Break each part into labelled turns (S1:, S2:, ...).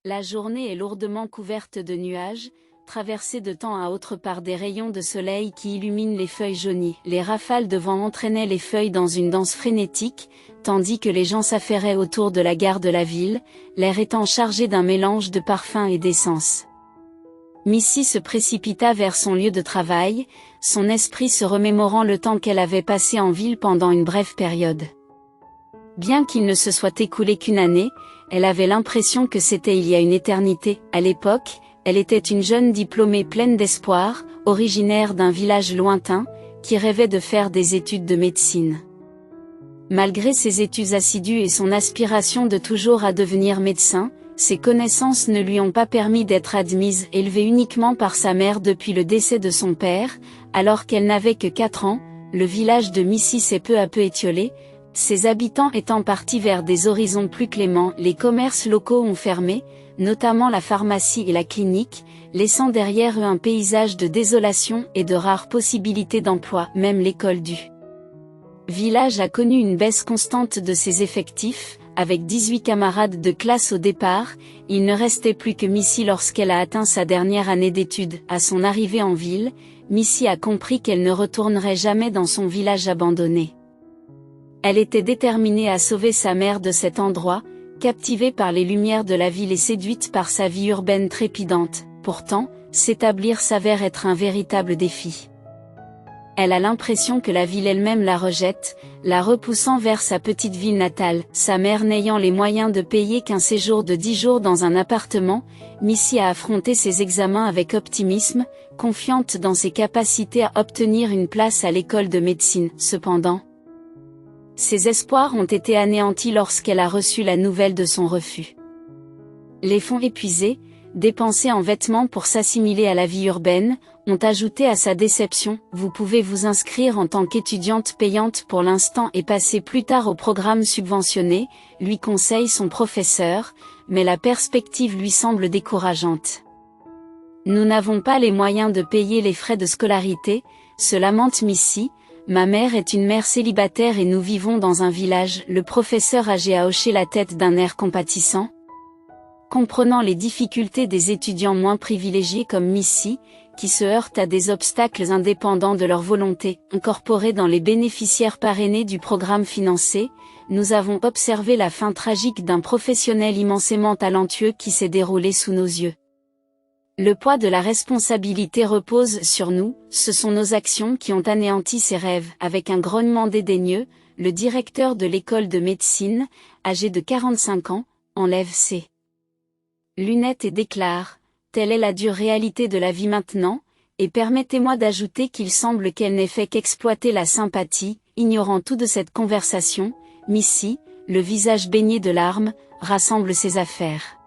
S1: La journée est lourdement couverte de nuages, traversée de temps à autre par des rayons de soleil qui illuminent les feuilles jaunies. Les rafales de vent entraînaient les feuilles dans une danse frénétique, tandis que les gens s'affairaient autour de la gare de la ville, l'air étant chargé d'un mélange de parfums et d'essence. Missy se précipita vers son lieu de travail, son esprit se remémorant le temps qu'elle avait passé en ville pendant une brève période. Bien qu'il ne se soit écoulé qu'une année, elle avait l'impression que c'était il y a une éternité. À l'époque, elle était une jeune diplômée pleine d'espoir, originaire d'un village lointain, qui rêvait de faire des études de médecine. Malgré ses études assidues et son aspiration de toujours à devenir médecin, ses connaissances ne lui ont pas permis d'être admise. Élevée uniquement par sa mère depuis le décès de son père, alors qu'elle n'avait que 4 ans, le village de Missy s'est peu à peu étiolé, ses habitants étant partis vers des horizons plus cléments. Les commerces locaux ont fermé, notamment la pharmacie et la clinique, laissant derrière eux un paysage de désolation et de rares possibilités d'emploi. Même l'école du village a connu une baisse constante de ses effectifs. Avec 18 camarades de classe au départ, il ne restait plus que Missy lorsqu'elle a atteint sa dernière année d'études. À son arrivée en ville, Missy a compris qu'elle ne retournerait jamais dans son village abandonné. Elle était déterminée à sauver sa mère de cet endroit, captivée par les lumières de la ville et séduite par sa vie urbaine trépidante. Pourtant, s'établir s'avère être un véritable défi. Elle a l'impression que la ville elle-même la rejette, la repoussant vers sa petite ville natale. Sa mère n'ayant les moyens de payer qu'un séjour de 10 jours dans un appartement, Missy a affronté ses examens avec optimisme, confiante dans ses capacités à obtenir une place à l'école de médecine. Cependant, ses espoirs ont été anéantis lorsqu'elle a reçu la nouvelle de son refus. Les fonds épuisés, dépensés en vêtements pour s'assimiler à la vie urbaine, ont ajouté à sa déception. Vous pouvez vous inscrire en tant qu'étudiante payante pour l'instant et passer plus tard au programme subventionné, lui conseille son professeur, mais la perspective lui semble décourageante. Nous n'avons pas les moyens de payer les frais de scolarité, se lamente Missy. Ma mère est une mère célibataire et nous vivons dans un village. Le professeur âgé a hoché la tête d'un air compatissant. Comprenant les difficultés des étudiants moins privilégiés comme Missy, qui se heurtent à des obstacles indépendants de leur volonté, incorporés dans les bénéficiaires parrainés du programme financé, nous avons observé la fin tragique d'un professionnel immensément talentueux qui s'est déroulé sous nos yeux. Le poids de la responsabilité repose sur nous, ce sont nos actions qui ont anéanti ses rêves. Avec un grognement dédaigneux, le directeur de l'école de médecine, âgé de 45 ans, enlève ses lunettes et déclare « Telle est la dure réalité de la vie maintenant », et permettez-moi d'ajouter qu'il semble qu'elle n'ait fait qu'exploiter la sympathie. Ignorant tout de cette conversation, Missy, le visage baigné de larmes, rassemble ses affaires.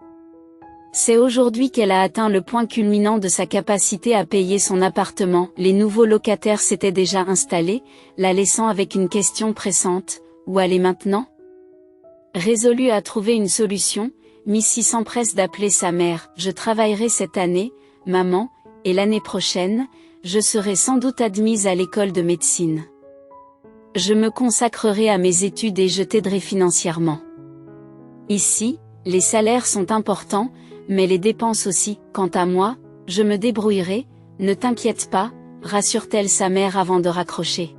S1: C'est aujourd'hui qu'elle a atteint le point culminant de sa capacité à payer son appartement. Les nouveaux locataires s'étaient déjà installés, la laissant avec une question pressante, où aller maintenant? Résolue à trouver une solution, Missy s'empresse d'appeler sa mère. Je travaillerai cette année, maman, et l'année prochaine, je serai sans doute admise à l'école de médecine. Je me consacrerai à mes études et je t'aiderai financièrement. Ici, les salaires sont importants, mais les dépenses aussi. Quant à moi, je me débrouillerai, ne t'inquiète pas, rassure-t-elle sa mère avant de raccrocher.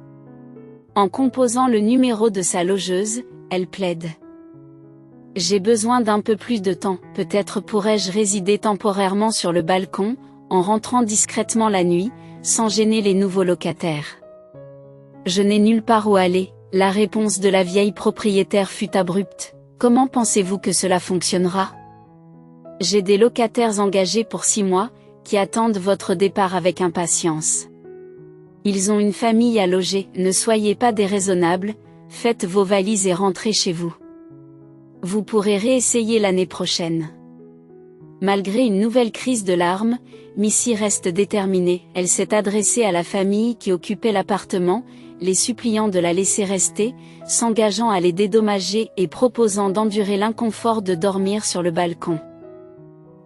S1: En composant le numéro de sa logeuse, elle plaide. J'ai besoin d'un peu plus de temps, peut-être pourrais-je résider temporairement sur le balcon, en rentrant discrètement la nuit, sans gêner les nouveaux locataires. Je n'ai nulle part où aller, la réponse de la vieille propriétaire fut abrupte. Comment pensez-vous que cela fonctionnera? J'ai des locataires engagés pour 6 mois, qui attendent votre départ avec impatience. Ils ont une famille à loger, ne soyez pas déraisonnables, faites vos valises et rentrez chez vous. Vous pourrez réessayer l'année prochaine. Malgré une nouvelle crise de larmes, Missy reste déterminée. Elle s'est adressée à la famille qui occupait l'appartement, les suppliant de la laisser rester, s'engageant à les dédommager et proposant d'endurer l'inconfort de dormir sur le balcon.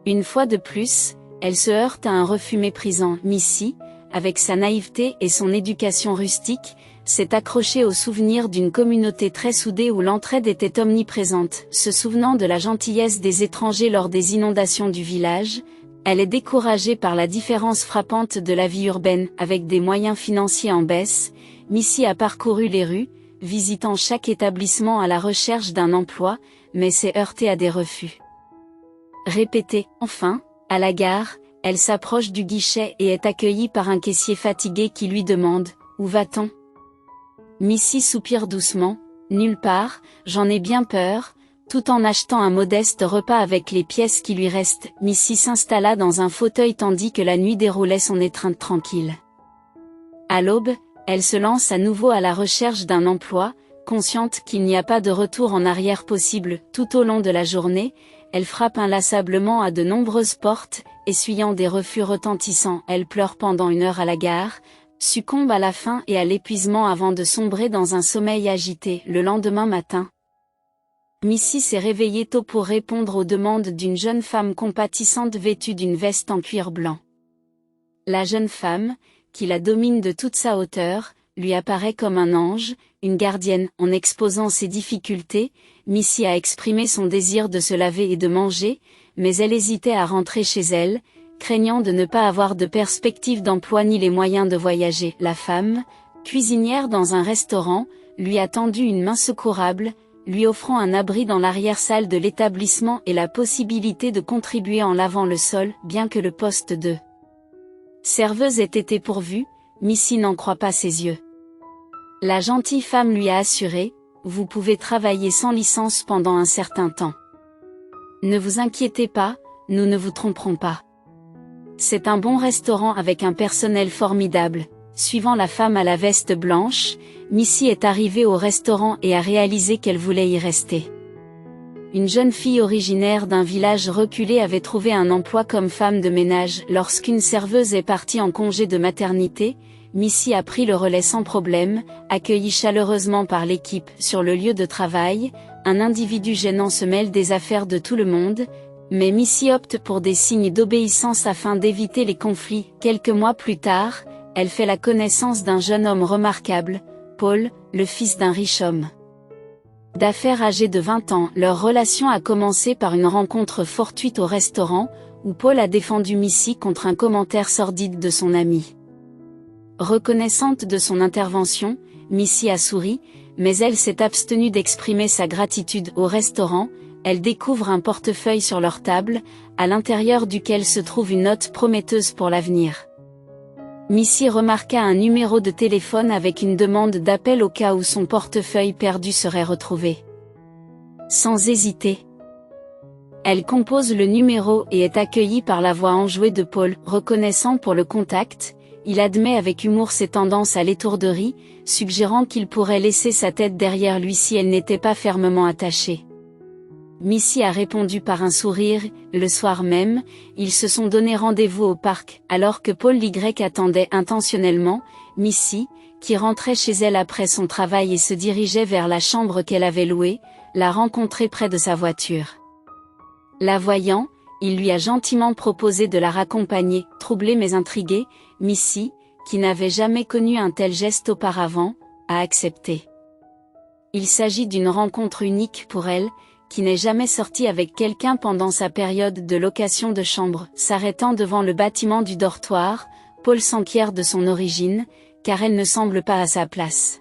S1: Une fois de plus, elle se heurte à un refus méprisant. Missy, avec sa naïveté et son éducation rustique, s'est accrochée au souvenir d'une communauté très soudée où l'entraide était omniprésente. Se souvenant de la gentillesse des étrangers lors des inondations du village, elle est découragée par la différence frappante de la vie urbaine. Avec des moyens financiers en baisse, Missy a parcouru les rues, visitant chaque établissement à la recherche d'un emploi, mais s'est heurtée à des refus répétés. Enfin, à la gare, elle s'approche du guichet et est accueillie par un caissier fatigué qui lui demande « Où va-t-on » Missy soupire doucement « Nulle part, j'en ai bien peur », tout en achetant un modeste repas avec les pièces qui lui restent. Missy s'installa dans un fauteuil tandis que la nuit déroulait son étreinte tranquille. À l'aube, elle se lance à nouveau à la recherche d'un emploi, consciente qu'il n'y a pas de retour en arrière possible. Tout au long de la journée, elle frappe inlassablement à de nombreuses portes, essuyant des refus retentissants. Elle pleure pendant 1 heure à la gare, succombe à la faim et à l'épuisement avant de sombrer dans un sommeil agité. Le lendemain matin, Missy s'est réveillée tôt pour répondre aux demandes d'une jeune femme compatissante vêtue d'une veste en cuir blanc. La jeune femme, qui la domine de toute sa hauteur, lui apparaît comme un ange, une gardienne. En exposant ses difficultés, Missy a exprimé son désir de se laver et de manger, mais elle hésitait à rentrer chez elle, craignant de ne pas avoir de perspective d'emploi ni les moyens de voyager. La femme, cuisinière dans un restaurant, lui a tendu une main secourable, lui offrant un abri dans l'arrière-salle de l'établissement et la possibilité de contribuer en lavant le sol. Bien que le poste de serveuse ait été pourvu, Missy n'en croit pas ses yeux. La gentille femme lui a assuré « Vous pouvez travailler sans licence pendant un certain temps. Ne vous inquiétez pas, nous ne vous tromperons pas. C'est un bon restaurant avec un personnel formidable. » Suivant la femme à la veste blanche, Missy est arrivée au restaurant et a réalisé qu'elle voulait y rester. Une jeune fille originaire d'un village reculé avait trouvé un emploi comme femme de ménage. Lorsqu'une serveuse est partie en congé de maternité, Missy a pris le relais sans problème, accueillie chaleureusement par l'équipe. Sur le lieu de travail, un individu gênant se mêle des affaires de tout le monde, mais Missy opte pour des signes d'obéissance afin d'éviter les conflits. Quelques mois plus tard, elle fait la connaissance d'un jeune homme remarquable, Paul, le fils d'un riche homme d'affaires âgé de 20 ans. Leur relation a commencé par une rencontre fortuite au restaurant, où Paul a défendu Missy contre un commentaire sordide de son ami. Reconnaissante de son intervention, Missy a souri, mais elle s'est abstenue d'exprimer sa gratitude. Au restaurant, elle découvre un portefeuille sur leur table, à l'intérieur duquel se trouve une note prometteuse pour l'avenir. Missy remarqua un numéro de téléphone avec une demande d'appel au cas où son portefeuille perdu serait retrouvé. Sans hésiter, elle compose le numéro et est accueillie par la voix enjouée de Paul. Reconnaissant pour le contact, il admet avec humour ses tendances à l'étourderie, suggérant qu'il pourrait laisser sa tête derrière lui si elle n'était pas fermement attachée. Missy a répondu par un sourire. Le soir même, ils se sont donné rendez-vous au parc. Alors que Paul Y attendait intentionnellement, Missy, qui rentrait chez elle après son travail et se dirigeait vers la chambre qu'elle avait louée, l'a rencontré près de sa voiture. La voyant, il lui a gentiment proposé de la raccompagner. Troublée mais intriguée, Missy, qui n'avait jamais connu un tel geste auparavant, a accepté. Il s'agit d'une rencontre unique pour elle, qui n'est jamais sortie avec quelqu'un pendant sa période de location de chambre. S'arrêtant devant le bâtiment du dortoir, Paul s'enquiert de son origine, car elle ne semble pas à sa place.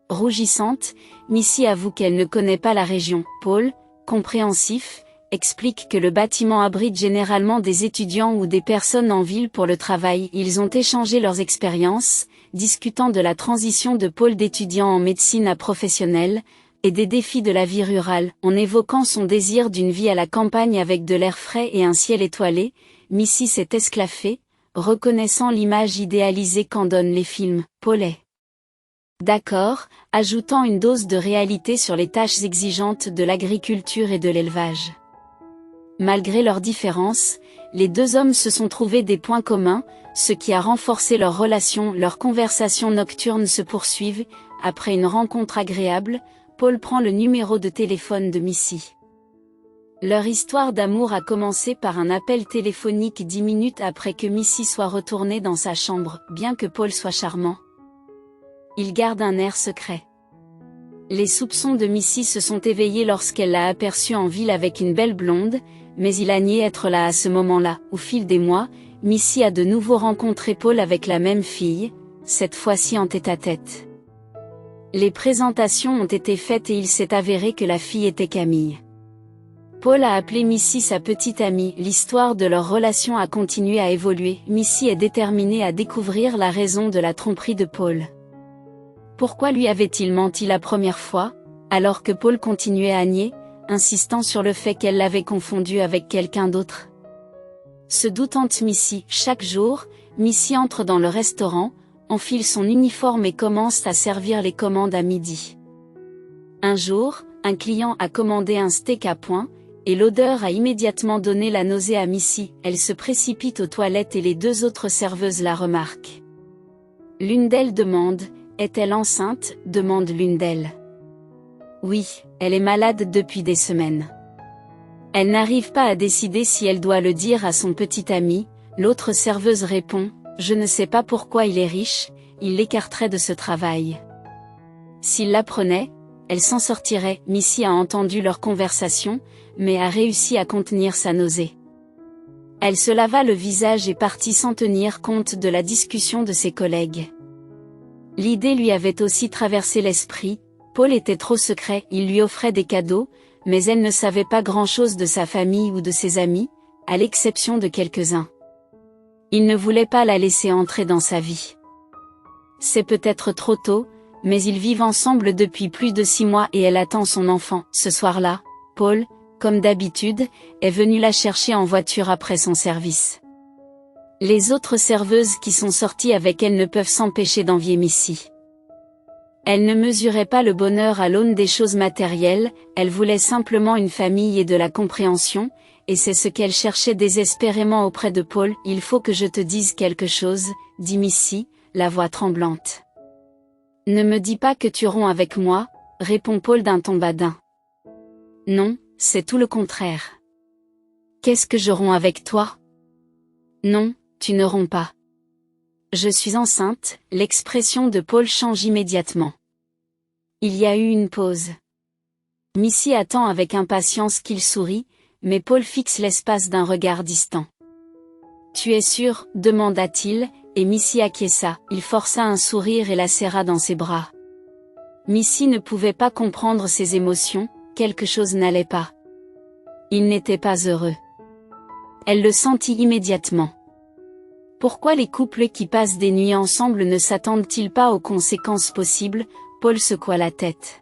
S1: Rougissante, Missy avoue qu'elle ne connaît pas la région. Paul, compréhensif, explique que le bâtiment abrite généralement des étudiants ou des personnes en ville pour le travail. Ils ont échangé leurs expériences, discutant de la transition de Paul d'étudiant en médecine à professionnel, et des défis de la vie rurale. En évoquant son désir d'une vie à la campagne avec de l'air frais et un ciel étoilé, Missy s'est esclaffée, reconnaissant l'image idéalisée qu'en donnent les films. Paul est d'accord, ajoutant une dose de réalité sur les tâches exigeantes de l'agriculture et de l'élevage. Malgré leurs différences, les deux hommes se sont trouvés des points communs, ce qui a renforcé leur relation. Leurs conversations nocturnes se poursuivent. Après une rencontre agréable, Paul prend le numéro de téléphone de Missy. Leur histoire d'amour a commencé par un appel téléphonique 10 minutes après que Missy soit retournée dans sa chambre. Bien que Paul soit charmant, il garde un air secret. Les soupçons de Missy se sont éveillés lorsqu'elle l'a aperçu en ville avec une belle blonde, mais il a nié être là à ce moment-là. Au fil des mois, Missy a de nouveau rencontré Paul avec la même fille, cette fois-ci en tête-à-tête. Les présentations ont été faites et il s'est avéré que la fille était Camille. Paul a appelé Missy sa petite amie. L'histoire de leur relation a continué à évoluer. Missy est déterminée à découvrir la raison de la tromperie de Paul. Pourquoi lui avait-il menti la première fois, alors que Paul continuait à nier, insistant sur le fait qu'elle l'avait confondu avec quelqu'un d'autre? Se doutant Missy, chaque jour, Missy entre dans le restaurant, enfile son uniforme et commence à servir les commandes à midi. Un jour, un client a commandé un steak à point, et l'odeur a immédiatement donné la nausée à Missy. Elle se précipite aux toilettes et les deux autres serveuses la remarquent. L'une d'elles demande « Est-elle enceinte ?» demande l'une d'elles. Oui, elle est malade depuis des semaines. Elle n'arrive pas à décider si elle doit le dire à son petit ami. L'autre serveuse répond « Je ne sais pas pourquoi il est riche, il l'écarterait de ce travail. » S'il l'apprenait, elle s'en sortirait. Missy a entendu leur conversation, mais a réussi à contenir sa nausée. Elle se lava le visage et partit sans tenir compte de la discussion de ses collègues. L'idée lui avait aussi traversé l'esprit. Paul était trop secret, il lui offrait des cadeaux, mais elle ne savait pas grand-chose de sa famille ou de ses amis, à l'exception de quelques-uns. Il ne voulait pas la laisser entrer dans sa vie. C'est peut-être trop tôt, mais ils vivent ensemble depuis plus de 6 mois et elle attend son enfant. Ce soir-là, Paul, comme d'habitude, est venu la chercher en voiture après son service. Les autres serveuses qui sont sorties avec elle ne peuvent s'empêcher d'envier Missy. Elle ne mesurait pas le bonheur à l'aune des choses matérielles, elle voulait simplement une famille et de la compréhension, et c'est ce qu'elle cherchait désespérément auprès de Paul. « Il faut que je te dise quelque chose, » dit Missy, la voix tremblante. « Ne me dis pas que tu romps avec moi, » répond Paul d'un ton badin. « Non, c'est tout le contraire. »« Qu'est-ce que je romps avec toi ? » ?»« Non, tu ne romps pas. »« Je suis enceinte. » L'expression de Paul change immédiatement. Il y a eu une pause. Missy attend avec impatience qu'il sourie, mais Paul fixe l'espace d'un regard distant. « Tu es sûr ?» demanda-t-il, et Missy acquiesça. Il força un sourire et la serra dans ses bras. Missy ne pouvait pas comprendre ses émotions, quelque chose n'allait pas. Il n'était pas heureux. Elle le sentit immédiatement. Pourquoi les couples qui passent des nuits ensemble ne s'attendent-ils pas aux conséquences possibles? Paul secoua la tête.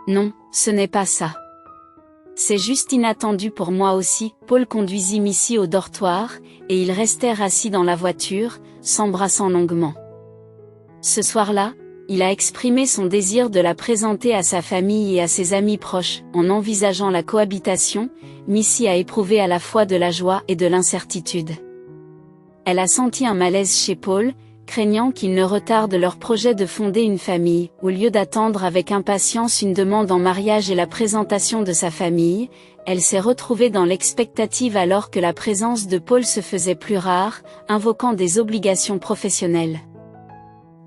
S1: Non, ce n'est pas ça. C'est juste inattendu pour moi aussi. Paul conduisit Missy au dortoir, et ils restèrent assis dans la voiture, s'embrassant longuement. Ce soir-là, il a exprimé son désir de la présenter à sa famille et à ses amis proches. En envisageant la cohabitation, Missy a éprouvé à la fois de la joie et de l'incertitude. Elle a senti un malaise chez Paul, craignant qu'il ne retarde leur projet de fonder une famille. Au lieu d'attendre avec impatience une demande en mariage et la présentation de sa famille, elle s'est retrouvée dans l'expectative alors que la présence de Paul se faisait plus rare, invoquant des obligations professionnelles.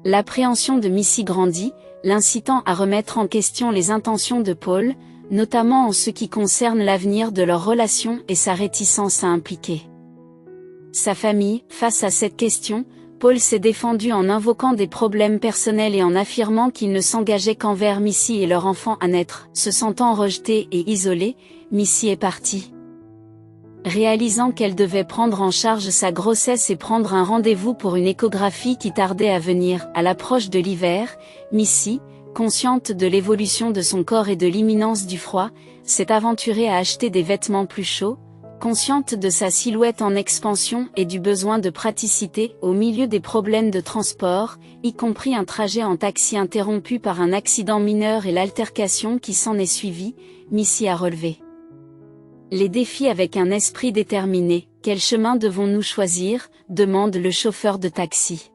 S1: L'appréhension de Missy grandit, l'incitant à remettre en question les intentions de Paul, notamment en ce qui concerne l'avenir de leur relation et sa réticence à impliquer sa famille. Face à cette question, Paul s'est défendu en invoquant des problèmes personnels et en affirmant qu'il ne s'engageait qu'envers Missy et leur enfant à naître. Se sentant rejetée et isolée, Missy est partie. Réalisant qu'elle devait prendre en charge sa grossesse et prendre un rendez-vous pour une échographie qui tardait à venir, à l'approche de l'hiver, Missy, consciente de l'évolution de son corps et de l'imminence du froid, s'est aventurée à acheter des vêtements plus chauds. Consciente de sa silhouette en expansion et du besoin de praticité, au milieu des problèmes de transport, y compris un trajet en taxi interrompu par un accident mineur et l'altercation qui s'en est suivie, Missy a relevé les défis avec un esprit déterminé. Quel chemin devons-nous choisir ? Demande le chauffeur de taxi.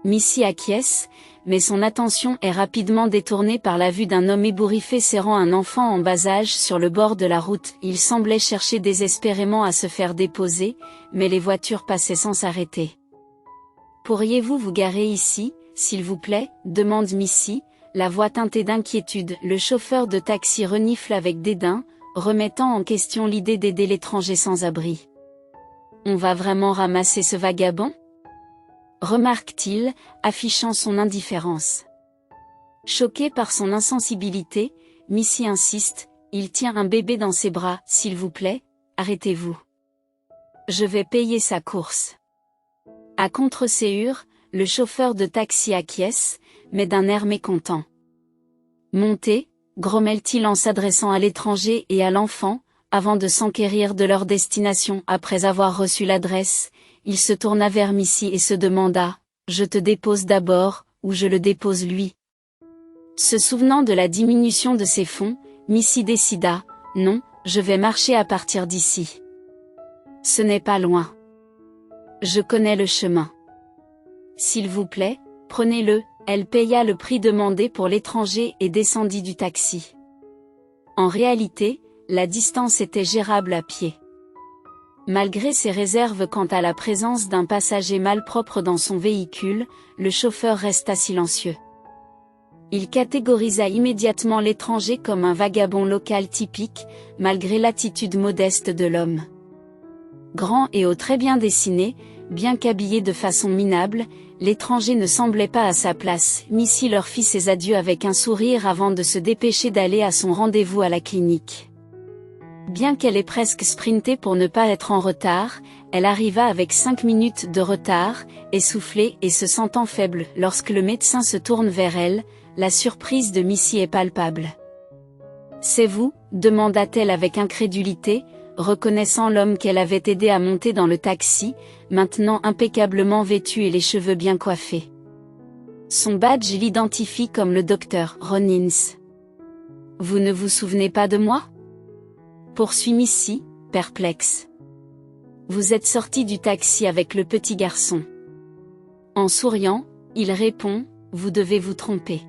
S1: Missy acquiesce, mais son attention est rapidement détournée par la vue d'un homme ébouriffé serrant un enfant en bas âge sur le bord de la route. Il semblait chercher désespérément à se faire déposer, mais les voitures passaient sans s'arrêter. « Pourriez-vous vous garer ici ? s'il vous plaît, demande Missy, la voix teintée d'inquiétude. Le chauffeur de taxi renifle avec dédain, remettant en question l'idée d'aider l'étranger sans abri. On va vraiment ramasser ce vagabond ? Remarque-t-il, affichant son indifférence. Choqué par son insensibilité, Missy insiste, il tient un bébé dans ses bras, s'il vous plaît, arrêtez-vous. Je vais payer sa course. À contre-séhure, le chauffeur de taxi acquiesce, mais d'un air mécontent. Montez, grommelle-t-il en s'adressant à l'étranger et à l'enfant, avant de s'enquérir de leur destination. Après avoir reçu l'adresse, il se tourna vers Missy et se demanda, « Je te dépose d'abord, ou je le dépose lui ?» Se souvenant de la diminution de ses fonds, Missy décida, « Non, je vais marcher à partir d'ici. Ce n'est pas loin. Je connais le chemin. S'il vous plaît, prenez-le. » Elle paya le prix demandé pour l'étranger et descendit du taxi. En réalité, la distance était gérable à pied. Malgré ses réserves quant à la présence d'un passager malpropre dans son véhicule, le chauffeur resta silencieux. Il catégorisa immédiatement l'étranger comme un vagabond local typique, malgré l'attitude modeste de l'homme. Grand et haut très bien dessiné, bien qu'habillé de façon minable, l'étranger ne semblait pas à sa place. Missy leur fit ses adieux avec un sourire avant de se dépêcher d'aller à son rendez-vous à la clinique. Bien qu'elle ait presque sprinté pour ne pas être en retard, elle arriva avec 5 minutes de retard, essoufflée et se sentant faible. Lorsque le médecin se tourne vers elle, la surprise de Missy est palpable. « C'est vous ?» demanda-t-elle avec incrédulité, reconnaissant l'homme qu'elle avait aidé à monter dans le taxi, maintenant impeccablement vêtu et les cheveux bien coiffés. Son badge l'identifie comme le docteur Ronins. « Vous ne vous souvenez pas de moi ?» poursuit Missy, perplexe. « Vous êtes sorti du taxi avec le petit garçon. » En souriant, il répond, « Vous devez vous tromper.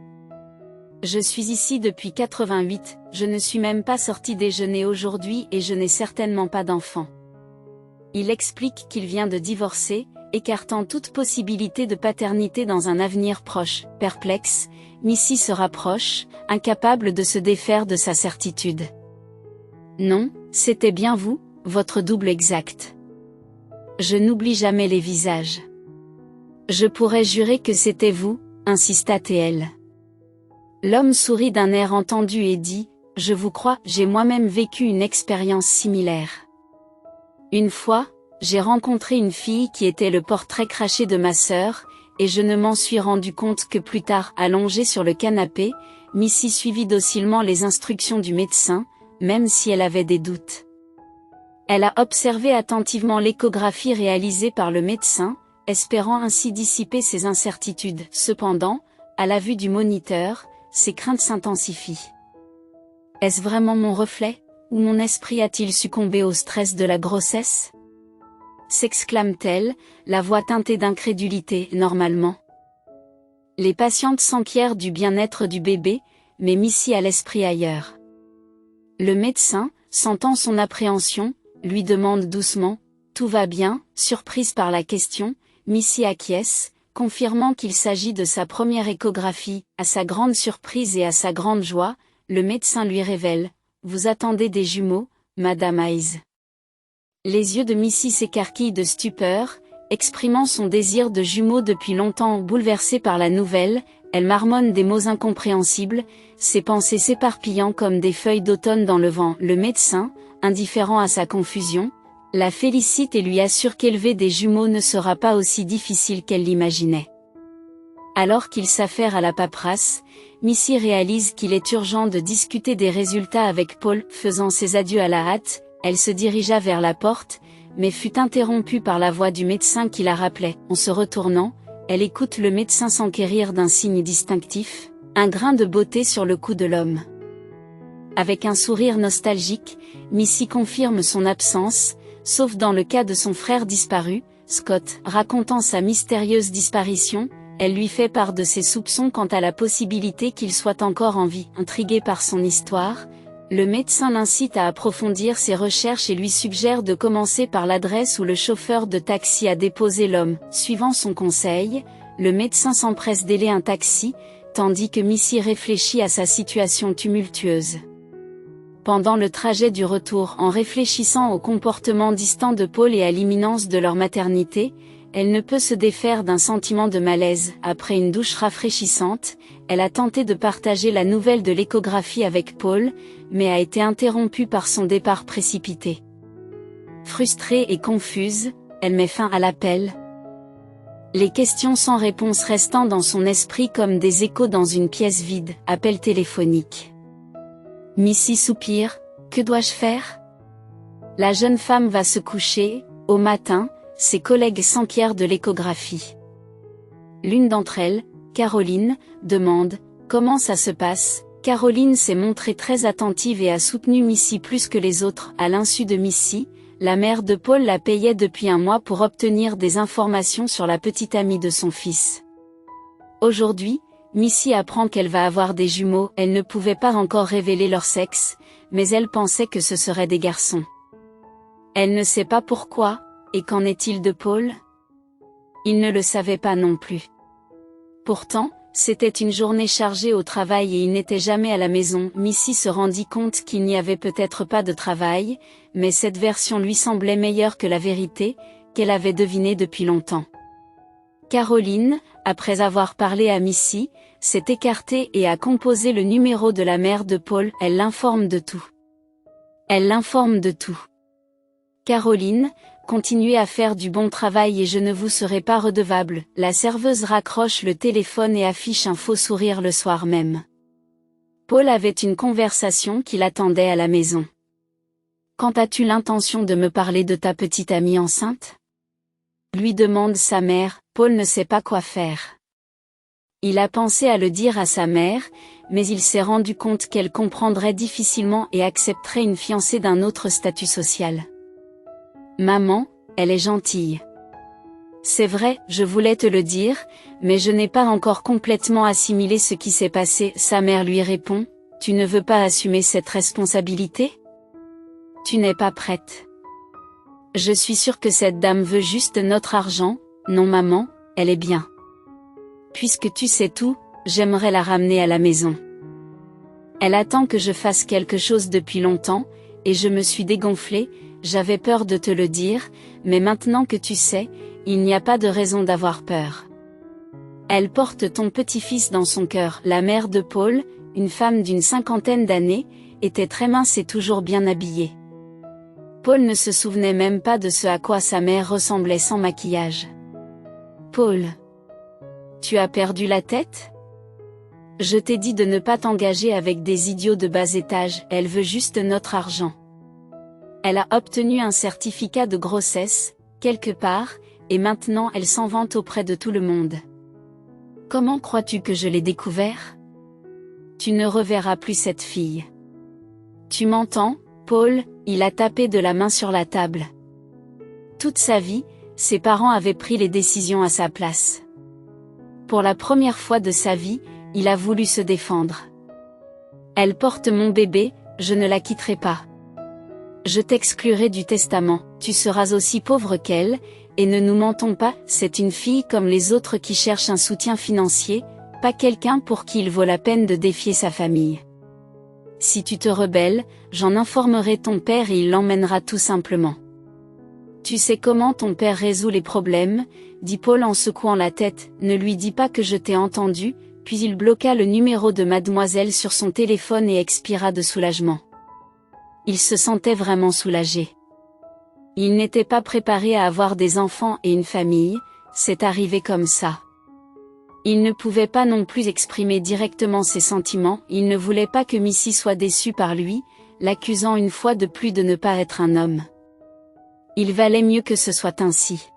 S1: Je suis ici depuis 88, je ne suis même pas sorti déjeuner aujourd'hui et je n'ai certainement pas d'enfant. » Il explique qu'il vient de divorcer, écartant toute possibilité de paternité dans un avenir proche. Perplexe, Missy se rapproche, incapable de se défaire de sa certitude. « Non, c'était bien vous, votre double exact. Je n'oublie jamais les visages. »« Je pourrais jurer que c'était vous, » insista-t-elle. L'homme sourit d'un air entendu et dit, « Je vous crois, j'ai moi-même vécu une expérience similaire. Une fois, j'ai rencontré une fille qui était le portrait craché de ma sœur, et je ne m'en suis rendu compte que plus tard. » Allongée sur le canapé, Missy suivit docilement les instructions du médecin, même si elle avait des doutes. Elle a observé attentivement l'échographie réalisée par le médecin, espérant ainsi dissiper ses incertitudes. Cependant, à la vue du moniteur, ses craintes s'intensifient. Est-ce vraiment mon reflet, ou mon esprit a-t-il succombé au stress de la grossesse ? S'exclame-t-elle, la voix teintée d'incrédulité. Normalement, les patientes s'enquièrent du bien-être du bébé, mais Missy a l'esprit ailleurs. Le médecin, sentant son appréhension, lui demande doucement, « Tout va bien ?» Surprise par la question, Missy acquiesce, confirmant qu'il s'agit de sa première échographie. À sa grande surprise et à sa grande joie, le médecin lui révèle, « Vous attendez des jumeaux, Madame Hayes. » Les yeux de Missy s'écarquillent de stupeur, exprimant son désir de jumeaux depuis longtemps. Bouleversée par la nouvelle, elle marmonne des mots incompréhensibles, ses pensées s'éparpillant comme des feuilles d'automne dans le vent. Le médecin, indifférent à sa confusion, la félicite et lui assure qu'élever des jumeaux ne sera pas aussi difficile qu'elle l'imaginait. Alors qu'il s'affaire à la paperasse, Missy réalise qu'il est urgent de discuter des résultats avec Paul. Faisant ses adieux à la hâte, elle se dirigea vers la porte, mais fut interrompue par la voix du médecin qui la rappelait. En se retournant, elle écoute le médecin s'enquérir d'un signe distinctif, un grain de beauté sur le cou de l'homme. Avec un sourire nostalgique, Missy confirme son absence, sauf dans le cas de son frère disparu, Scott. Racontant sa mystérieuse disparition, elle lui fait part de ses soupçons quant à la possibilité qu'il soit encore en vie. Intrigué par son histoire, le médecin l'incite à approfondir ses recherches et lui suggère de commencer par l'adresse où le chauffeur de taxi a déposé l'homme. Suivant son conseil, le médecin s'empresse d'ailer un taxi, tandis que Missy réfléchit à sa situation tumultueuse. Pendant le trajet du retour, en réfléchissant au comportement distant de Paul et à l'imminence de leur maternité, elle ne peut se défaire d'un sentiment de malaise. Après une douche rafraîchissante, elle a tenté de partager la nouvelle de l'échographie avec Paul, mais a été interrompue par son départ précipité. Frustrée et confuse, elle met fin à l'appel. Les questions sans réponse restant dans son esprit comme des échos dans une pièce vide. Appel téléphonique. Missy soupire, que dois-je faire? La jeune femme va se coucher. Au matin, ses collègues s'enquièrent de l'échographie. L'une d'entre elles, Caroline, demande « Comment ça se passe ?» Caroline s'est montrée très attentive et a soutenu Missy plus que les autres. À l'insu de Missy, la mère de Paul la payait depuis un mois pour obtenir des informations sur la petite amie de son fils. Aujourd'hui, Missy apprend qu'elle va avoir des jumeaux. Elle ne pouvait pas encore révéler leur sexe, mais elle pensait que ce seraient des garçons. Elle ne sait pas pourquoi, et qu'en est-il de Paul? Il ne le savait pas non plus. Pourtant, c'était une journée chargée au travail et il n'était jamais à la maison. Missy se rendit compte qu'il n'y avait peut-être pas de travail, mais cette version lui semblait meilleure que la vérité, qu'elle avait devinée depuis longtemps. Caroline, après avoir parlé à Missy, s'est écartée et a composé le numéro de la mère de Paul. Elle l'informe de tout. Elle l'informe de tout. Caroline, continuez à faire du bon travail et je ne vous serai pas redevable. La serveuse raccroche le téléphone et affiche un faux sourire le soir même. Paul avait une conversation qui l'attendait à la maison. Quand as-tu l'intention de me parler de ta petite amie enceinte? Lui demande sa mère. Paul ne sait pas quoi faire. Il a pensé à le dire à sa mère, mais il s'est rendu compte qu'elle comprendrait difficilement et accepterait une fiancée d'un autre statut social. Maman, elle est gentille. C'est vrai, je voulais te le dire, mais je n'ai pas encore complètement assimilé ce qui s'est passé. Sa mère lui répond, tu ne veux pas assumer cette responsabilité? Tu n'es pas prête. Je suis sûre que cette dame veut juste notre argent. Non maman, elle est bien. Puisque tu sais tout, j'aimerais la ramener à la maison. Elle attend que je fasse quelque chose depuis longtemps, et je me suis dégonflée, j'avais peur de te le dire, mais maintenant que tu sais, il n'y a pas de raison d'avoir peur. Elle porte ton petit-fils dans son cœur. La mère de Paul, une femme d'une 50aine d'années, était très mince et toujours bien habillée. Paul ne se souvenait même pas de ce à quoi sa mère ressemblait sans maquillage. Paul. Tu as perdu la tête? Je t'ai dit de ne pas t'engager avec des idiots de bas étage, elle veut juste notre argent. Elle a obtenu un certificat de grossesse, quelque part, et maintenant elle s'en vante auprès de tout le monde. Comment crois-tu que je l'ai découvert? Tu ne reverras plus cette fille. Tu m'entends, Paul? Il a tapé de la main sur la table. Toute sa vie, ses parents avaient pris les décisions à sa place. Pour la première fois de sa vie, il a voulu se défendre. Elle porte mon bébé, je ne la quitterai pas. Je t'exclurai du testament, tu seras aussi pauvre qu'elle, et ne nous mentons pas, c'est une fille comme les autres qui cherche un soutien financier, pas quelqu'un pour qui il vaut la peine de défier sa famille. Si tu te rebelles, j'en informerai ton père et il l'emmènera tout simplement. Tu sais comment ton père résout les problèmes, dit Paul en secouant la tête, ne lui dis pas que je t'ai entendu, puis il bloqua le numéro de mademoiselle sur son téléphone et expira de soulagement. Il se sentait vraiment soulagé. Il n'était pas préparé à avoir des enfants et une famille, c'est arrivé comme ça. Il ne pouvait pas non plus exprimer directement ses sentiments, il ne voulait pas que Missy soit déçue par lui, l'accusant une fois de plus de ne pas être un homme. Il valait mieux que ce soit ainsi.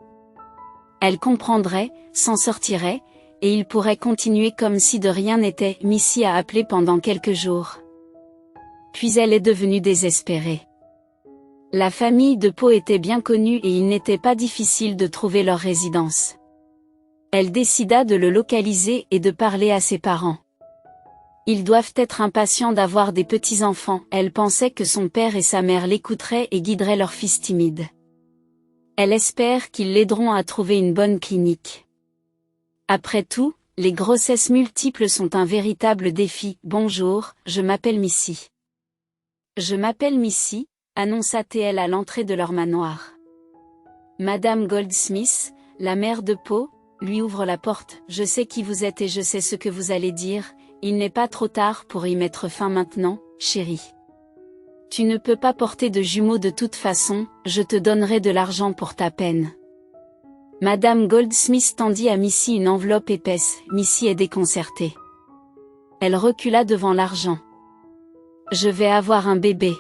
S1: Elle comprendrait, s'en sortirait, et il pourrait continuer comme si de rien n'était. Missy a appelé pendant quelques jours. Puis elle est devenue désespérée. La famille de Pau était bien connue et il n'était pas difficile de trouver leur résidence. Elle décida de le localiser et de parler à ses parents. Ils doivent être impatients d'avoir des petits-enfants. Elle pensait que son père et sa mère l'écouteraient et guideraient leur fils timide. Elle espère qu'ils l'aideront à trouver une bonne clinique. Après tout, les grossesses multiples sont un véritable défi. Bonjour, je m'appelle Missy. Je m'appelle Missy, annonça-t-elle à l'entrée de leur manoir. Madame Goldsmith, la mère de Poe, lui ouvre la porte. Je sais qui vous êtes et je sais ce que vous allez dire, il n'est pas trop tard pour y mettre fin maintenant, chérie. Tu ne peux pas porter de jumeaux de toute façon, je te donnerai de l'argent pour ta peine. Madame Goldsmith tendit à Missy une enveloppe épaisse. Missy est déconcertée. Elle recula devant l'argent. Je vais avoir un bébé.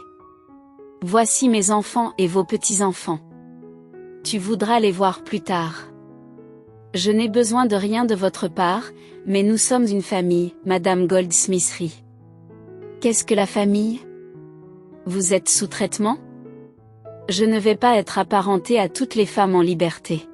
S1: Voici mes enfants et vos petits-enfants. Tu voudras les voir plus tard. Je n'ai besoin de rien de votre part, mais nous sommes une famille, Madame Goldsmith rit. Qu'est-ce que la famille? Vous êtes sous traitement? Je ne vais pas être apparentée à toutes les femmes en liberté.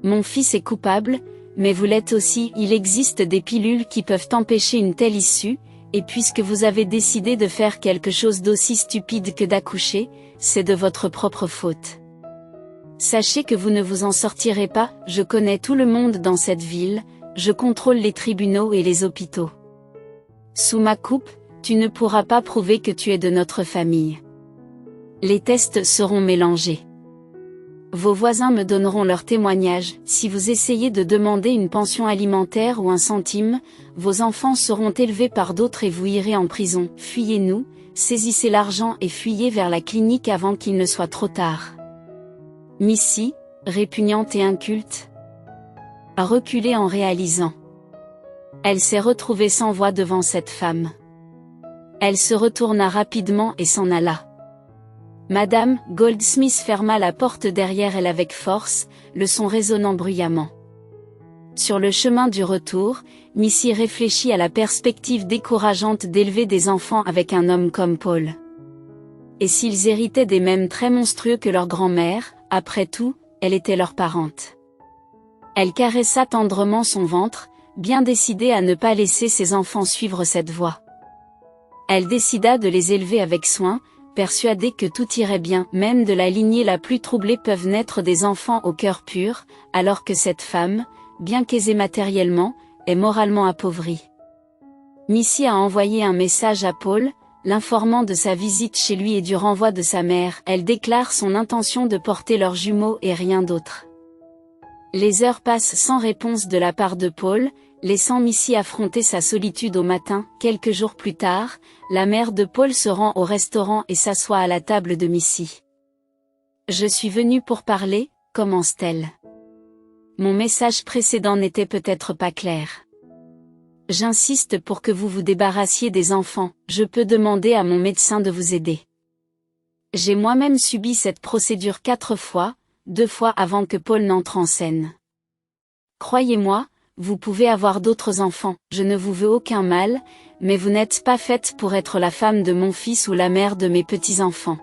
S1: Mon fils est coupable, mais vous l'êtes aussi. Il existe des pilules qui peuvent empêcher une telle issue, et puisque vous avez décidé de faire quelque chose d'aussi stupide que d'accoucher, c'est de votre propre faute. Sachez que vous ne vous en sortirez pas, je connais tout le monde dans cette ville, je contrôle les tribunaux et les hôpitaux. Sous ma coupe, tu ne pourras pas prouver que tu es de notre famille. Les tests seront mélangés. Vos voisins me donneront leur témoignage. Si vous essayez de demander une pension alimentaire ou un centime, vos enfants seront élevés par d'autres et vous irez en prison. Fuyez-nous, saisissez l'argent et fuyez vers la clinique avant qu'il ne soit trop tard. Missy, répugnante et inculte, a reculé en réalisant. Elle s'est retrouvée sans voix devant cette femme. Elle se retourna rapidement et s'en alla. Madame Goldsmith ferma la porte derrière elle avec force, le son résonnant bruyamment. Sur le chemin du retour, Missy réfléchit à la perspective décourageante d'élever des enfants avec un homme comme Paul. Et s'ils héritaient des mêmes traits monstrueux que leur grand-mère, après tout, elle était leur parente. Elle caressa tendrement son ventre, bien décidée à ne pas laisser ses enfants suivre cette voie. Elle décida de les élever avec soin, persuadée que tout irait bien. Même de la lignée la plus troublée peuvent naître des enfants au cœur pur, alors que cette femme, bien qu'aisée matériellement, est moralement appauvrie. Missy a envoyé un message à Paul, l'informant de sa visite chez lui et du renvoi de sa mère. Elle déclare son intention de porter leurs jumeaux et rien d'autre. Les heures passent sans réponse de la part de Paul, laissant Missy affronter sa solitude au matin. Quelques jours plus tard, la mère de Paul se rend au restaurant et s'assoit à la table de Missy. « Je suis venue pour parler », commence-t-elle. « Mon message précédent n'était peut-être pas clair. J'insiste pour que vous vous débarrassiez des enfants, je peux demander à mon médecin de vous aider. J'ai moi-même subi cette procédure 4 fois, 2 fois avant que Paul n'entre en scène. Croyez-moi, vous pouvez avoir d'autres enfants, je ne vous veux aucun mal, mais vous n'êtes pas faite pour être la femme de mon fils ou la mère de mes petits-enfants. »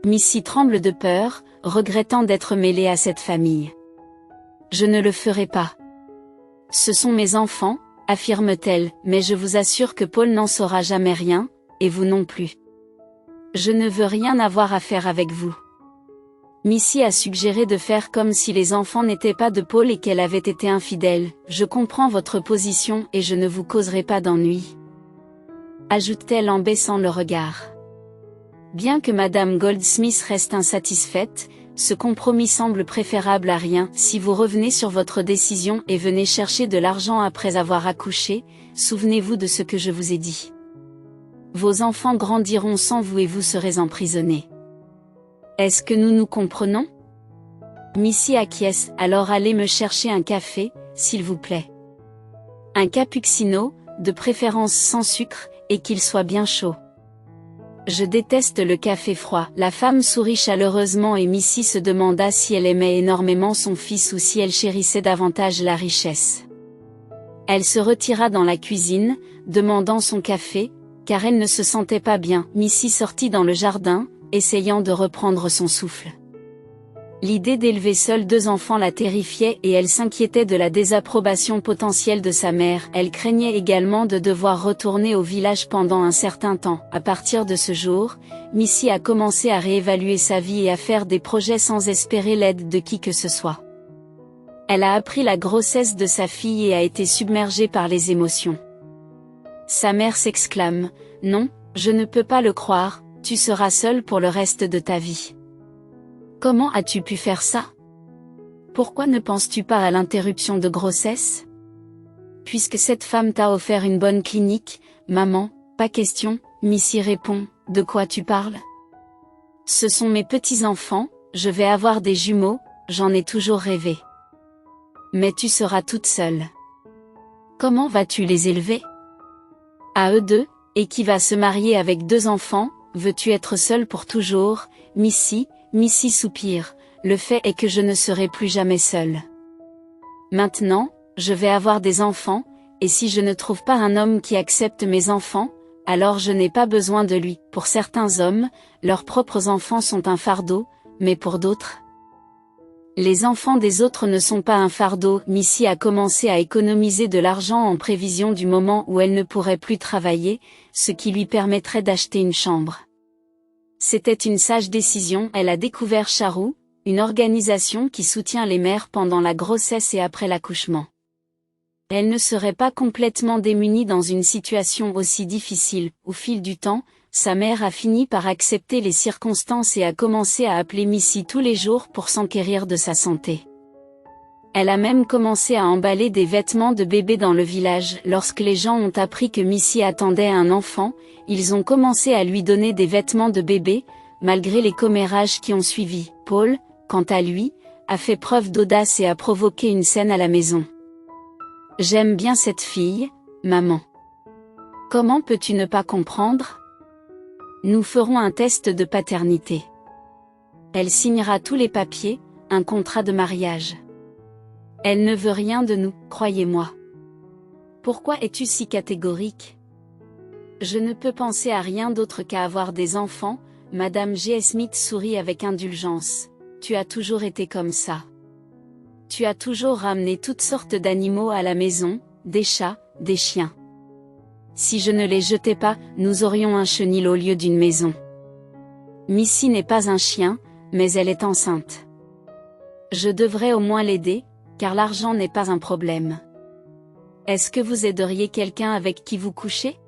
S1: Missy tremble de peur, regrettant d'être mêlée à cette famille. « Je ne le ferai pas. Ce sont mes enfants, affirme-t-elle, mais je vous assure que Paul n'en saura jamais rien, et vous non plus. Je ne veux rien avoir à faire avec vous. » Missy a suggéré de faire comme si les enfants n'étaient pas de Paul et qu'elle avait été infidèle. « Je comprends votre position et je ne vous causerai pas d'ennui. » ajoute-t-elle en baissant le regard. Bien que Madame Goldsmith reste insatisfaite, ce compromis semble préférable à rien. Si vous revenez sur votre décision et venez chercher de l'argent après avoir accouché, souvenez-vous de ce que je vous ai dit. Vos enfants grandiront sans vous et vous serez emprisonnés. Est-ce que nous nous comprenons? Missy acquiesce. Alors allez me chercher un café, s'il vous plaît. Un cappuccino, de préférence sans sucre, et qu'il soit bien chaud. Je déteste le café froid. La femme sourit chaleureusement et Missy se demanda si elle aimait énormément son fils ou si elle chérissait davantage la richesse. Elle se retira dans la cuisine, demandant son café, car elle ne se sentait pas bien. Missy sortit dans le jardin, essayant de reprendre son souffle. L'idée d'élever seule 2 enfants la terrifiait et elle s'inquiétait de la désapprobation potentielle de sa mère. Elle craignait également de devoir retourner au village pendant un certain temps. À partir de ce jour, Missy a commencé à réévaluer sa vie et à faire des projets sans espérer l'aide de qui que ce soit. Elle a appris la grossesse de sa fille et a été submergée par les émotions. Sa mère s'exclame « Non, je ne peux pas le croire, tu seras seule pour le reste de ta vie. Comment as-tu pu faire ça? Pourquoi ne penses-tu pas à l'interruption de grossesse? Puisque cette femme t'a offert une bonne clinique, maman, pas question. » Missy répond « De quoi tu parles? Ce sont mes petits-enfants, je vais avoir des jumeaux, j'en ai toujours rêvé. Mais tu seras toute seule. Comment vas-tu les élever? À eux deux, et qui va se marier avec 2 enfants, veux-tu être seule pour toujours? Missy soupire, le fait est que je ne serai plus jamais seule. Maintenant, je vais avoir des enfants, et si je ne trouve pas un homme qui accepte mes enfants, alors je n'ai pas besoin de lui. Pour certains hommes, leurs propres enfants sont un fardeau, mais pour d'autres, les enfants des autres ne sont pas un fardeau. Missy a commencé à économiser de l'argent en prévision du moment où elle ne pourrait plus travailler, ce qui lui permettrait d'acheter une chambre. C'était une sage décision. Elle a découvert Charou, une organisation qui soutient les mères pendant la grossesse et après l'accouchement. Elle ne serait pas complètement démunie dans une situation aussi difficile. Au fil du temps, sa mère a fini par accepter les circonstances et a commencé à appeler Missy tous les jours pour s'enquérir de sa santé. Elle a même commencé à emballer des vêtements de bébé dans le village. Lorsque les gens ont appris que Missy attendait un enfant, ils ont commencé à lui donner des vêtements de bébé, malgré les commérages qui ont suivi. Paul, quant à lui, a fait preuve d'audace et a provoqué une scène à la maison. « J'aime bien cette fille, maman. Comment peux-tu ne pas comprendre? Nous ferons un test de paternité. Elle signera tous les papiers, un contrat de mariage. Elle ne veut rien de nous, croyez-moi. Pourquoi es-tu si catégorique? Je ne peux penser à rien d'autre qu'à avoir des enfants. » Madame G. Smith sourit avec indulgence. « Tu as toujours été comme ça. Tu as toujours ramené toutes sortes d'animaux à la maison, des chats, des chiens. Si je ne les jetais pas, nous aurions un chenil au lieu d'une maison. Missy n'est pas un chien, mais elle est enceinte. Je devrais au moins l'aider, car l'argent n'est pas un problème. Est-ce que vous aideriez quelqu'un avec qui vous couchez?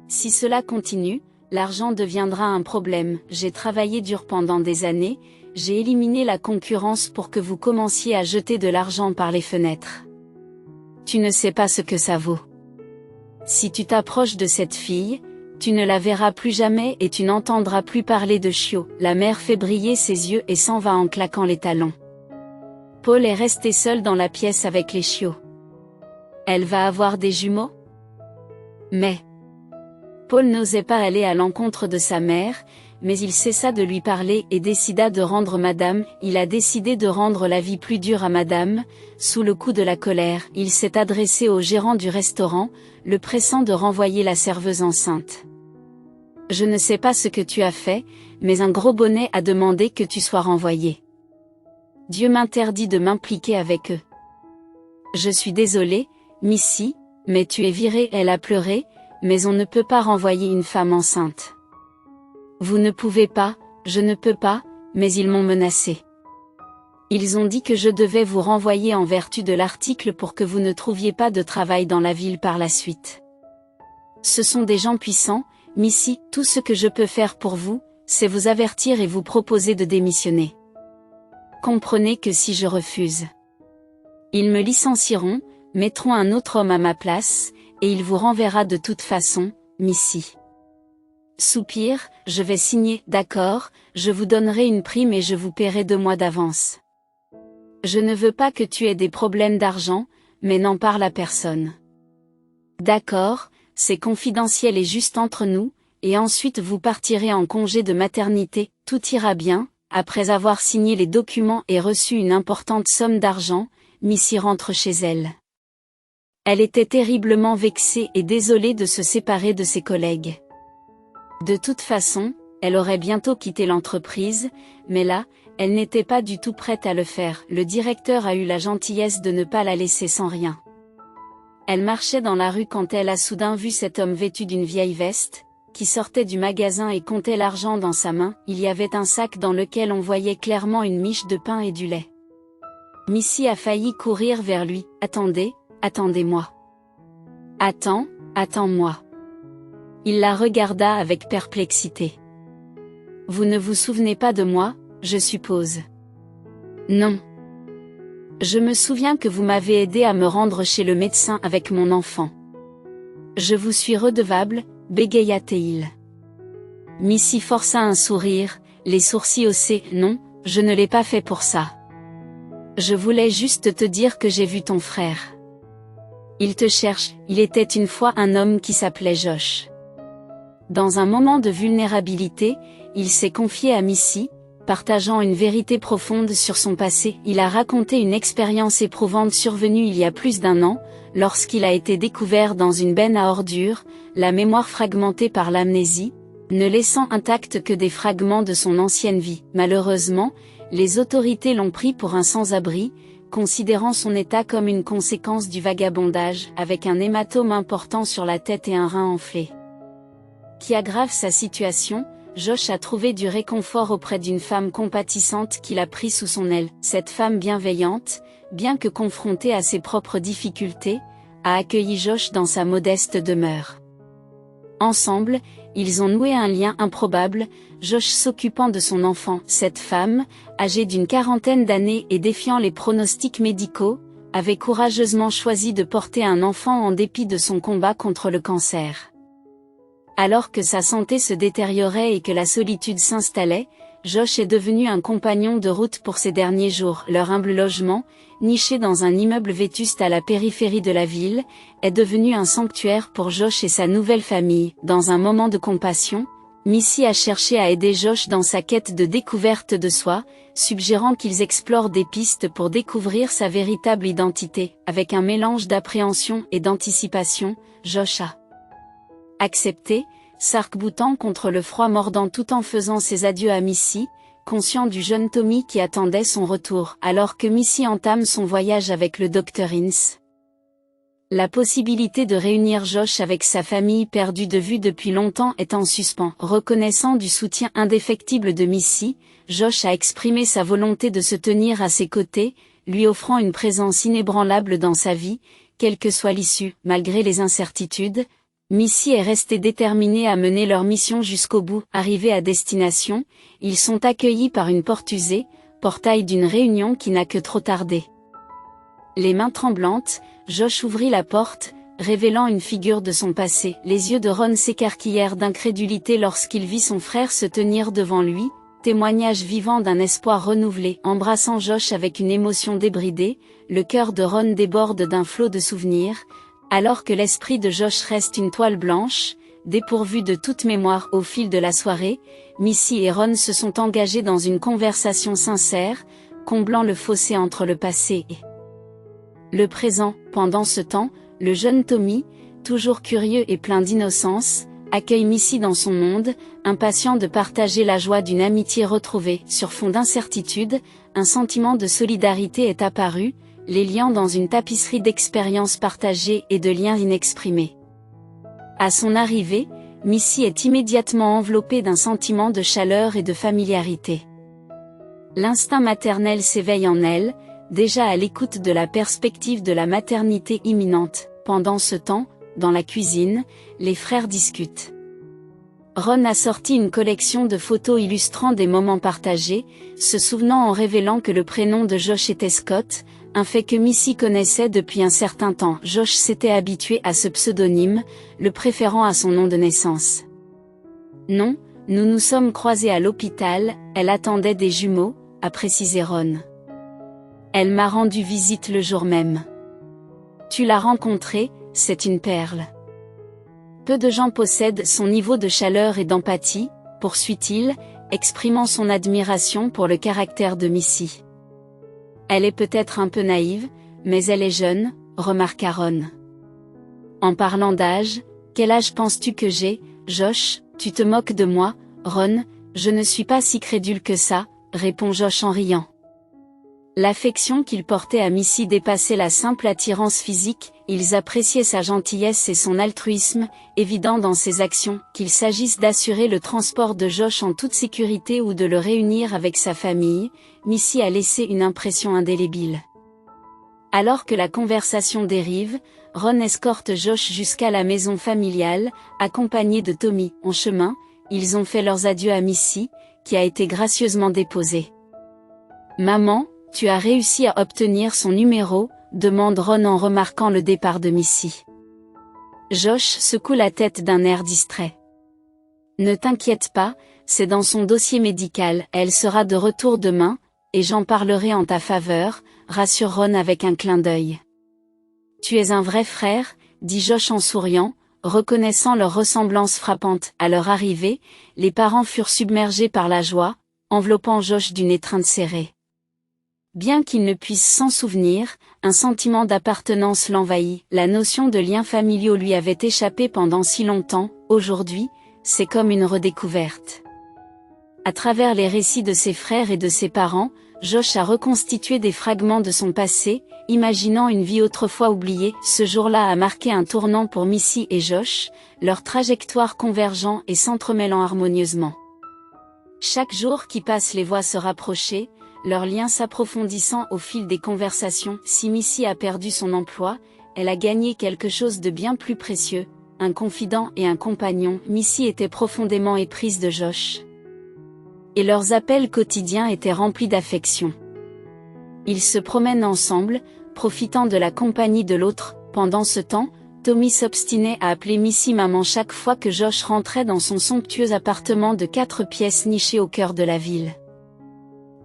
S1: Si cela continue, l'argent deviendra un problème. J'ai travaillé dur pendant des années, j'ai éliminé la concurrence pour que vous commenciez à jeter de l'argent par les fenêtres. Tu ne sais pas ce que ça vaut. Si tu t'approches de cette fille, tu ne la verras plus jamais et tu n'entendras plus parler de chiots. » La mère fait briller ses yeux et s'en va en claquant les talons. Paul est resté seul dans la pièce avec les chiots. Elle va avoir des jumeaux? Mais Paul n'osait pas aller à l'encontre de sa mère, mais il cessa de lui parler et décida de rendre madame. Il a décidé de rendre la vie plus dure à madame. Sous le coup de la colère, il s'est adressé au gérant du restaurant, le pressant de renvoyer la serveuse enceinte. « Je ne sais pas ce que tu as fait, mais un gros bonnet a demandé que tu sois renvoyé. Dieu m'interdit de m'impliquer avec eux. Je suis désolée, Missy, mais tu es virée. » Elle a pleuré, mais on ne peut pas renvoyer une femme enceinte. Vous ne pouvez pas, je ne peux pas, mais ils m'ont menacé. Ils ont dit que je devais vous renvoyer en vertu de l'article pour que vous ne trouviez pas de travail dans la ville par la suite. Ce sont des gens puissants, Missy. Tout ce que je peux faire pour vous, c'est vous avertir et vous proposer de démissionner. Comprenez que si je refuse, ils me licencieront, mettront un autre homme à ma place, et il vous renverra de toute façon, Missy. Soupir, je vais signer. D'accord, je vous donnerai une prime et je vous paierai 2 mois d'avance. Je ne veux pas que tu aies des problèmes d'argent, mais n'en parle à personne. D'accord, c'est confidentiel et juste entre nous, et ensuite vous partirez en congé de maternité, tout ira bien. Après avoir signé les documents et reçu une importante somme d'argent, Missy rentre chez elle. Elle était terriblement vexée et désolée de se séparer de ses collègues. De toute façon, elle aurait bientôt quitté l'entreprise, mais là, elle n'était pas du tout prête à le faire. Le directeur a eu la gentillesse de ne pas la laisser sans rien. Elle marchait dans la rue quand elle a soudain vu cet homme vêtu d'une vieille veste, qui sortait du magasin et comptait l'argent dans sa main. Il y avait un sac dans lequel on voyait clairement une miche de pain et du lait. Missy a failli courir vers lui. « Attendez, attendez-moi. Attends, attends-moi. » Il la regarda avec perplexité. « Vous ne vous souvenez pas de moi, je suppose. » « Non. Je me souviens que vous m'avez aidé à me rendre chez le médecin avec mon enfant. Je vous suis redevable, bégaya-t-il. Missy força un sourire, les sourcils haussés. « Non, je ne l'ai pas fait pour ça. Je voulais juste te dire que j'ai vu ton frère. Il te cherche. » Il était une fois un homme qui s'appelait Josh. Dans un moment de vulnérabilité, il s'est confié à Missy, partageant une vérité profonde sur son passé. Il a raconté une expérience éprouvante survenue il y a plus d'1 an, lorsqu'il a été découvert dans une benne à ordures, la mémoire fragmentée par l'amnésie, ne laissant intacts que des fragments de son ancienne vie. Malheureusement, les autorités l'ont pris pour un sans-abri, considérant son état comme une conséquence du vagabondage, avec un hématome important sur la tête et un rein enflé. Qui aggrave sa situation, Josh a trouvé du réconfort auprès d'une femme compatissante qu'il a pris sous son aile. Cette femme bienveillante, bien que confrontée à ses propres difficultés, a accueilli Josh dans sa modeste demeure. Ensemble, ils ont noué un lien improbable, Josh s'occupant de son enfant. Cette femme, âgée d'une 40aine d'années et défiant les pronostics médicaux, avait courageusement choisi de porter un enfant en dépit de son combat contre le cancer. Alors que sa santé se détériorait et que la solitude s'installait, Josh est devenu un compagnon de route pour ces derniers jours. Leur humble logement, niché dans un immeuble vétuste à la périphérie de la ville, est devenu un sanctuaire pour Josh et sa nouvelle famille. Dans un moment de compassion, Missy a cherché à aider Josh dans sa quête de découverte de soi, suggérant qu'ils explorent des pistes pour découvrir sa véritable identité. Avec un mélange d'appréhension et d'anticipation, Josh a accepté, s'arc-boutant contre le froid mordant tout en faisant ses adieux à Missy, conscient du jeune Tommy qui attendait son retour. Alors que Missy entame son voyage avec le Dr. Ince, la possibilité de réunir Josh avec sa famille perdue de vue depuis longtemps est en suspens. Reconnaissant du soutien indéfectible de Missy, Josh a exprimé sa volonté de se tenir à ses côtés, lui offrant une présence inébranlable dans sa vie, quelle que soit l'issue. Malgré les incertitudes, Missy est restée déterminée à mener leur mission jusqu'au bout. Arrivés à destination, ils sont accueillis par une porte usée, portail d'une réunion qui n'a que trop tardé. Les mains tremblantes, Josh ouvrit la porte, révélant une figure de son passé. Les yeux de Ron s'écarquillèrent d'incrédulité lorsqu'il vit son frère se tenir devant lui, témoignage vivant d'un espoir renouvelé. Embrassant Josh avec une émotion débridée, le cœur de Ron déborde d'un flot de souvenirs, alors que l'esprit de Josh reste une toile blanche, dépourvue de toute mémoire. Au fil de la soirée, Missy et Ron se sont engagés dans une conversation sincère, comblant le fossé entre le passé et le présent. Pendant ce temps, le jeune Tommy, toujours curieux et plein d'innocence, accueille Missy dans son monde, impatient de partager la joie d'une amitié retrouvée. Sur fond d'incertitude, un sentiment de solidarité est apparu, les liant dans une tapisserie d'expériences partagées et de liens inexprimés. À son arrivée, Missy est immédiatement enveloppée d'un sentiment de chaleur et de familiarité. L'instinct maternel s'éveille en elle, déjà à l'écoute de la perspective de la maternité imminente. Pendant ce temps, dans la cuisine, les frères discutent. Ron a sorti une collection de photos illustrant des moments partagés, se souvenant en révélant que le prénom de Josh était Scott, un fait que Missy connaissait depuis un certain temps. Josh s'était habitué à ce pseudonyme, le préférant à son nom de naissance. Non, nous nous sommes croisés à l'hôpital, elle attendait des jumeaux, a précisé Ron. Elle m'a rendu visite le jour même. Tu l'as rencontrée, c'est une perle. Peu de gens possèdent son niveau de chaleur et d'empathie, poursuit-il, exprimant son admiration pour le caractère de Missy. Elle est peut-être un peu naïve, mais elle est jeune, remarqua Ron. En parlant d'âge, quel âge penses-tu que j'ai, Josh? Tu te moques de moi, Ron? Je ne suis pas si crédule que ça, répond Josh en riant. L'affection qu'il portait à Missy dépassait la simple attirance physique, ils appréciaient sa gentillesse et son altruisme, évident dans ses actions, qu'il s'agisse d'assurer le transport de Josh en toute sécurité ou de le réunir avec sa famille, Missy a laissé une impression indélébile. Alors que la conversation dérive, Ron escorte Josh jusqu'à la maison familiale, accompagné de Tommy. En chemin, ils ont fait leurs adieux à Missy, qui a été gracieusement déposée. « Maman, tu as réussi à obtenir son numéro ?» demande Ron en remarquant le départ de Missy. Josh secoue la tête d'un air distrait. « Ne t'inquiète pas, c'est dans son dossier médical, elle sera de retour demain, et j'en parlerai en ta faveur, rassure Ron avec un clin d'œil. « Tu es un vrai frère, dit Josh en souriant, reconnaissant leur ressemblance frappante. À leur arrivée, les parents furent submergés par la joie, enveloppant Josh d'une étreinte serrée. Bien qu'il ne puisse s'en souvenir, un sentiment d'appartenance l'envahit. La notion de liens familiaux lui avait échappé pendant si longtemps. Aujourd'hui, c'est comme une redécouverte. À travers les récits de ses frères et de ses parents, Josh a reconstitué des fragments de son passé, imaginant une vie autrefois oubliée. Ce jour-là a marqué un tournant pour Missy et Josh, leur trajectoire convergeant et s'entremêlant harmonieusement. Chaque jour qui passe les voit se rapprocher, leur lien s'approfondissant au fil des conversations. Si Missy a perdu son emploi, elle a gagné quelque chose de bien plus précieux, un confident et un compagnon. Missy était profondément éprise de Josh. Et leurs appels quotidiens étaient remplis d'affection. Ils se promènent ensemble, profitant de la compagnie de l'autre. Pendant ce temps, Tommy s'obstinait à appeler Missy maman chaque fois que Josh rentrait dans son somptueux appartement de 4 pièces niché au cœur de la ville.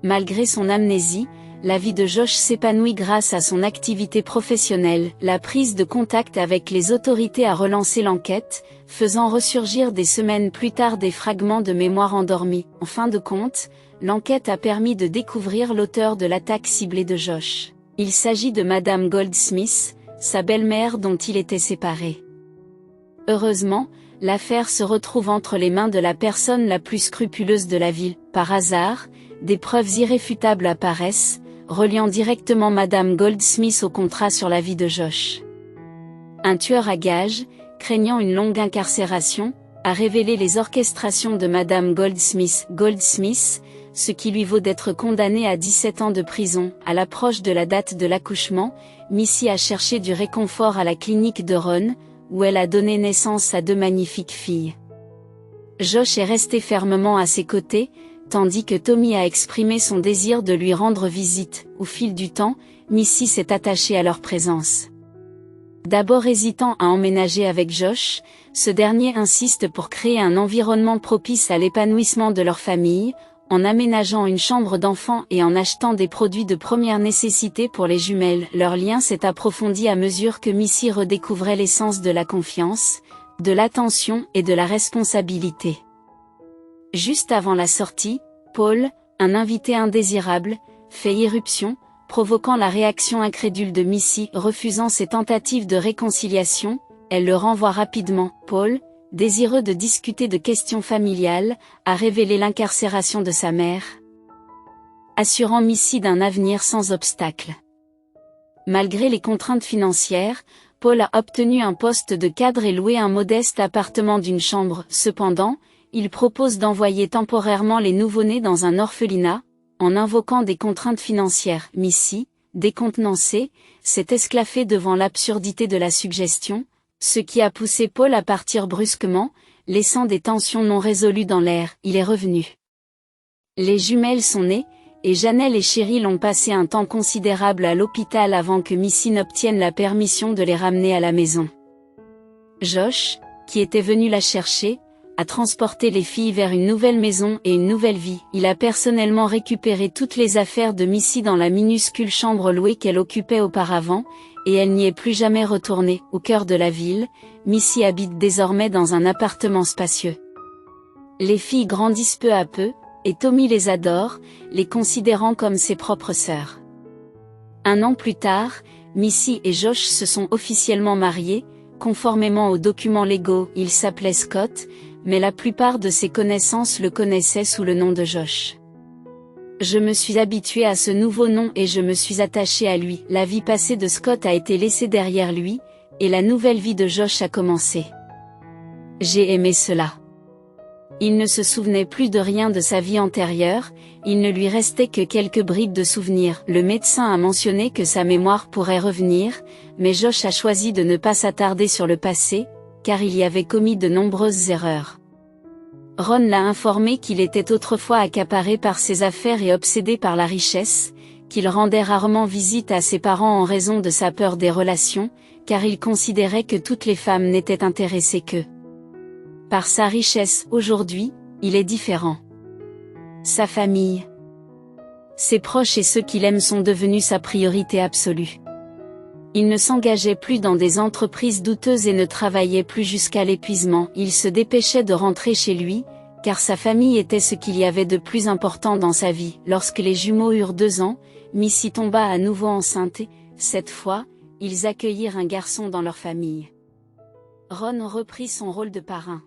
S1: Malgré son amnésie, la vie de Josh s'épanouit grâce à son activité professionnelle. La prise de contact avec les autorités a relancé l'enquête, faisant ressurgir des semaines plus tard des fragments de mémoire endormis. En fin de compte, l'enquête a permis de découvrir l'auteur de l'attaque ciblée de Josh. Il s'agit de Madame Goldsmith, sa belle-mère dont il était séparé. Heureusement, l'affaire se retrouve entre les mains de la personne la plus scrupuleuse de la ville. Par hasard, des preuves irréfutables apparaissent, reliant directement Madame Goldsmith au contrat sur la vie de Josh. Un tueur à gages, craignant une longue incarcération, a révélé les orchestrations de Madame Goldsmith, ce qui lui vaut d'être condamnée à 17 ans de prison. À l'approche de la date de l'accouchement, Missy a cherché du réconfort à la clinique de Ron, où elle a donné naissance à 2 magnifiques filles. Josh est resté fermement à ses côtés, tandis que Tommy a exprimé son désir de lui rendre visite. Au fil du temps, Missy s'est attachée à leur présence. D'abord hésitant à emménager avec Josh, ce dernier insiste pour créer un environnement propice à l'épanouissement de leur famille, en aménageant une chambre d'enfant et en achetant des produits de première nécessité pour les jumelles. Leur lien s'est approfondi à mesure que Missy redécouvrait l'essence de la confiance, de l'attention et de la responsabilité. Juste avant la sortie, Paul, un invité indésirable, fait irruption, provoquant la réaction incrédule de Missy. Refusant ses tentatives de réconciliation, elle le renvoie rapidement. Paul, désireux de discuter de questions familiales, a révélé l'incarcération de sa mère, assurant Missy d'un avenir sans obstacle. Malgré les contraintes financières, Paul a obtenu un poste de cadre et loué un modeste appartement d'une chambre. Cependant, il propose d'envoyer temporairement les nouveau-nés dans un orphelinat, en invoquant des contraintes financières. Missy, décontenancée, s'est esclaffée devant l'absurdité de la suggestion, ce qui a poussé Paul à partir brusquement, laissant des tensions non résolues dans l'air. Il est revenu. Les jumelles sont nées, et Janelle et Cheryl ont passé un temps considérable à l'hôpital avant que Missy n'obtienne la permission de les ramener à la maison. Josh, qui était venu la chercher, a transporté les filles vers une nouvelle maison et une nouvelle vie. Il a personnellement récupéré toutes les affaires de Missy dans la minuscule chambre louée qu'elle occupait auparavant, et elle n'y est plus jamais retournée. Au cœur de la ville, Missy habite désormais dans un appartement spacieux. Les filles grandissent peu à peu, et Tommy les adore, les considérant comme ses propres sœurs. 1 an plus tard, Missy et Josh se sont officiellement mariés, conformément aux documents légaux. Il s'appelait Scott, mais la plupart de ses connaissances le connaissaient sous le nom de Josh. Je me suis habituée à ce nouveau nom et je me suis attachée à lui. La vie passée de Scott a été laissée derrière lui, et la nouvelle vie de Josh a commencé. J'ai aimé cela. Il ne se souvenait plus de rien de sa vie antérieure, il ne lui restait que quelques bribes de souvenirs. Le médecin a mentionné que sa mémoire pourrait revenir, mais Josh a choisi de ne pas s'attarder sur le passé, car il y avait commis de nombreuses erreurs. Ron l'a informé qu'il était autrefois accaparé par ses affaires et obsédé par la richesse, qu'il rendait rarement visite à ses parents en raison de sa peur des relations, car il considérait que toutes les femmes n'étaient intéressées que par sa richesse. Aujourd'hui, il est différent. Sa famille, ses proches et ceux qu'il aime sont devenus sa priorité absolue. Il ne s'engageait plus dans des entreprises douteuses et ne travaillait plus jusqu'à l'épuisement. Il se dépêchait de rentrer chez lui, car sa famille était ce qu'il y avait de plus important dans sa vie. Lorsque les jumeaux eurent 2 ans, Missy tomba à nouveau enceinte et, cette fois, ils accueillirent un garçon dans leur famille. Ron reprit son rôle de parrain.